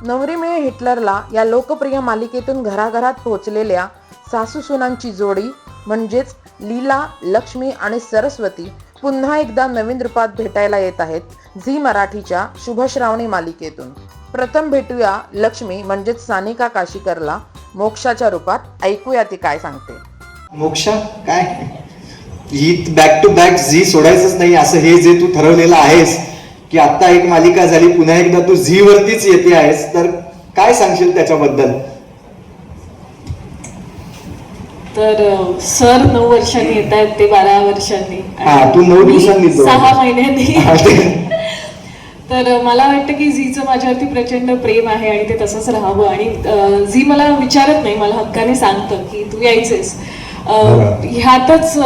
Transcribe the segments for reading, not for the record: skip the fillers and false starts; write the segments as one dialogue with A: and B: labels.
A: नवरी मिळे हिटलरला या लोकप्रिय मालिकेतून घराघरात पोहोचलेल्या सासू सुनांची जोडी म्हणजेच लीला, लक्ष्मी आणि सरस्वती पुन्हा एकदा नवीन रूपात भेटायला येत आहेत झी मराठीच्या शुभश्रावणी मालिकेतून. प्रथम भेटूया लक्ष्मी म्हणजेच सानिका काशीकरला मोक्षाच्या रूपात. ऐकूया ती काय सांगते.
B: मोक्षा काय ही बॅक टू बॅक झी सोडायचंच नाही असं हे जे तू ठरवलेलं आहेस की आता एक मालिका झाली पुन्हा एकदा तू झी वरतीच येते आहेस, तर काय सांगशील त्याच्याबद्दल?
C: तर सर 9 वर्षांनी येत आहेत, ते 12 वर्षांनी.
B: तू 9 दिवसांनी
C: 6 महिन्यांनी. तर मला वाटतं की झीचं माझ्यावरती प्रचंड प्रेम आहे आणि ते तसंच राहावं. आणि झी मला विचारत नाही, मला हक्काने सांगतं की तू यायचेस. ह्यातच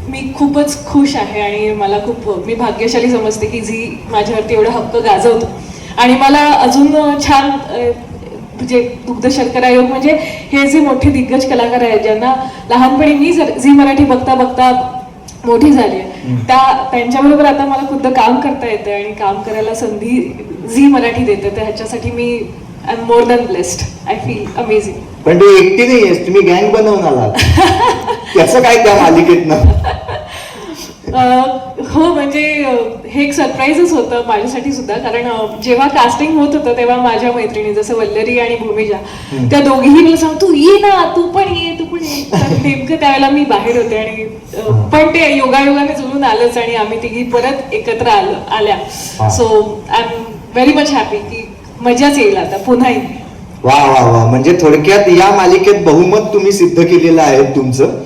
C: मी खूपच खुश आहे आणि मला मी भाग्यशाली समजते की झी माझ्यावरती एवढा हक्क गाजवतो. आणि मला अजून छान म्हणजे दुग्ध शर्करा योग म्हणजे हे जे मोठे दिग्गज कलाकार आहेत ज्यांना लहानपणी मी झी मराठी बघता बघता मोठी झाली आहे, त्यांच्याबरोबर आता मला खुद्द काम करता येतं आणि काम करायला संधी झी मराठी देते. तर ह्याच्यासाठी मी I am more than blessed. I feel amazing.
B: पण तू एकटी नाही आहेस, तुम्ही गँग बनवून आलात. त्याचं काय त्या मालिकेतनं?
C: हो, म्हणजे हे एक सरप्राईजच होतं माझ्यासाठी सुद्धा. कारण जेव्हा कास्टिंग होत होतं तेव्हा माझ्या मैत्रिणी जसं वल्लरी आणि भूमिजा त्या दोघीही मला सांग तू ये ना, तू पण ये. तर नेमकं त्यावेळेला मी बाहेर होते आणि पण ते योगायोगाने जुळून आलंच आणि आम्ही तिघी परत एकत्र आल्या. So I am very much happy की मजाच येईल आता पुन्हा.
B: वा वा वा, म्हणजे थोडक्यात या मालिकेत बहुमत तुम्ही सिद्ध केलेलं आहे तुमचं.